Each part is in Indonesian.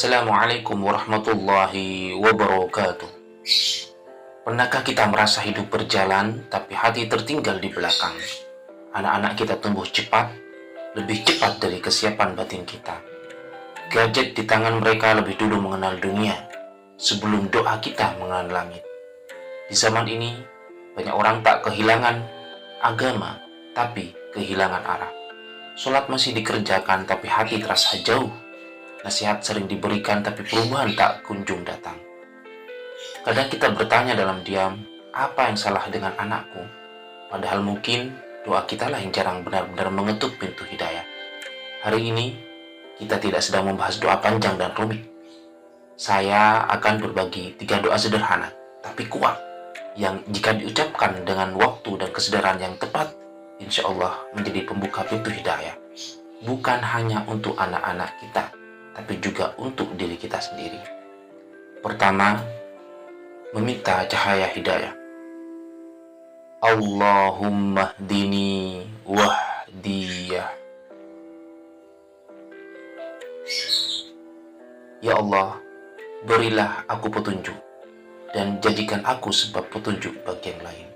Assalamualaikum warahmatullahi wabarakatuh. Pernahkah kita merasa hidup berjalan, tapi hati tertinggal di belakang? Anak-anak kita tumbuh cepat, lebih cepat dari kesiapan batin kita. Gadget di tangan mereka lebih dulu mengenal dunia, sebelum doa kita mengenal langit. Di zaman ini, banyak orang tak kehilangan agama, tapi kehilangan arah. Sholat masih dikerjakan, tapi hati terasa jauh. Nasihat sering diberikan, tapi perubahan tak kunjung datang. Kadang kita bertanya dalam diam, apa yang salah dengan anakku? Padahal mungkin doa kita lah yang jarang benar-benar mengetuk pintu hidayah. Hari ini, kita tidak sedang membahas doa panjang dan rumit. Saya akan berbagi 3 doa sederhana, tapi kuat, yang jika diucapkan dengan waktu dan kesadaran yang tepat, insya Allah menjadi pembuka pintu hidayah. Bukan hanya untuk anak-anak kita, tapi juga untuk diri kita sendiri. Pertama, meminta cahaya hidayah. Allahumma hdini wahdiyah. Ya Allah, berilah aku petunjuk dan jadikan aku sebab petunjuk bagi yang lain.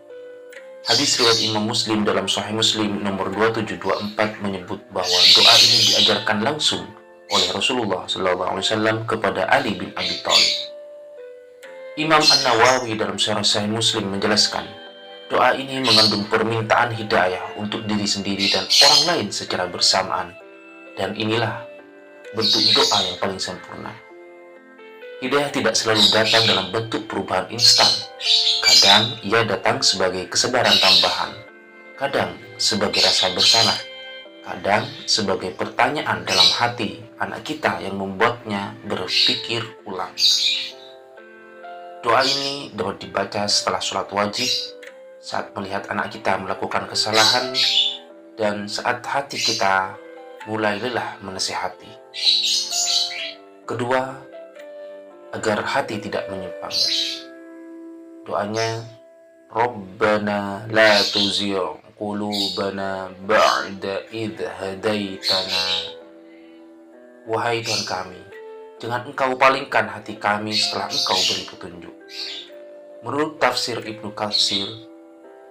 Hadis riwayat Imam Muslim dalam Sahih Muslim nomor 2724 menyebut bahwa doa ini diajarkan langsung oleh Rasulullah SAW kepada Ali bin Abi Thalib. Imam An-Nawawi dalam Syarah Sahih Muslim menjelaskan, doa ini mengandung permintaan hidayah untuk diri sendiri dan orang lain secara bersamaan. Dan inilah bentuk doa yang paling sempurna. Hidayah tidak selalu datang dalam bentuk perubahan instan. Kadang ia datang sebagai kesabaran tambahan, kadang sebagai rasa bersalah, kadang sebagai pertanyaan dalam hati anak kita yang membuatnya berpikir ulang. Doa ini dapat dibaca setelah sholat wajib, saat melihat anak kita melakukan kesalahan, dan saat hati kita mulai lelah menasihati. Kedua, agar hati tidak menyimpang. Doanya, Rabbana la tuzigh qulubana ba'da idh hadaitana. Wahai Tuhan kami, jangan Engkau palingkan hati kami setelah Engkau beri petunjuk. Menurut tafsir Ibnu Katsir,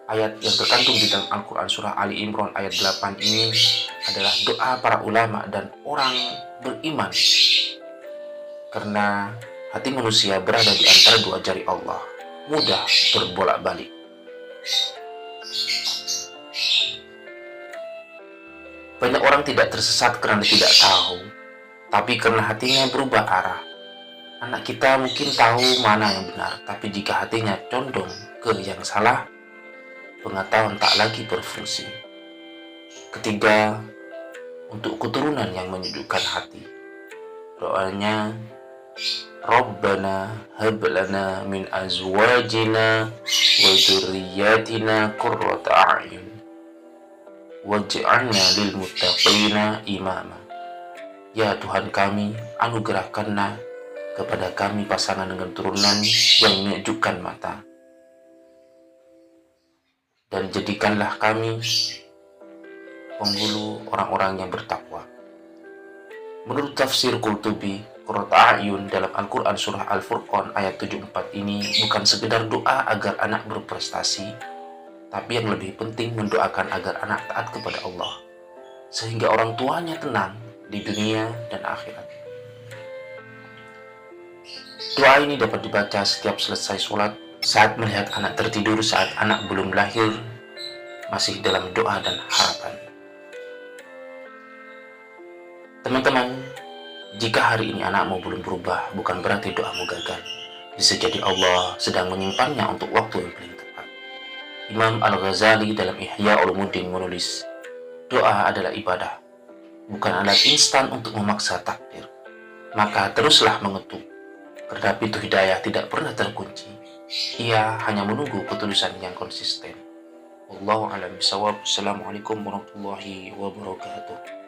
ayat yang terkandung di dalam Al-Quran Surah Ali Imran ayat 8 ini adalah doa para ulama dan orang beriman. Karena hati manusia berada di antara 2 jari Allah, mudah berbolak-balik. Banyak orang tidak tersesat karena tidak tahu, tapi karena hatinya berubah arah. Anak kita mungkin tahu mana yang benar, tapi jika hatinya condong ke yang salah, pengetahuan tak lagi berfungsi. Ketiga, untuk keturunan yang menyejukkan hati. Doanya, Rabbana hab lana min azwajina wa dzurriyyatina qurrata a'yun waj'alna lil muttaqina imama. Ya Tuhan kami, anugerahkanlah kepada kami pasangan dengan turunan yang menyejukkan mata, dan jadikanlah kami penghulu orang-orang yang bertakwa. Menurut tafsir Qurtubi, Qurrata A'yun dalam Al-Quran Surah Al-Furqan ayat 74 ini bukan sekedar doa agar anak berprestasi, tapi yang lebih penting mendoakan agar anak taat kepada Allah, sehingga orang tuanya tenang di dunia dan akhirat. Doa ini dapat dibaca setiap selesai sholat, saat melihat anak tertidur, saat anak belum lahir, masih dalam doa dan harapan. Teman-teman, jika hari ini anakmu belum berubah, bukan berarti doamu gagal. Bisa jadi Allah sedang menyimpannya untuk waktu yang paling tepat. Imam Al-Ghazali dalam Ihya Ulumuddin menulis, doa adalah ibadah, bukan alat instan untuk memaksa takdir. Maka teruslah mengetuk, karena pintu hidayah tidak pernah terkunci. Ia hanya menunggu ketulusan yang konsisten. Wallahu a'lam bishawab. Assalamualaikum warahmatullahi wabarakatuh.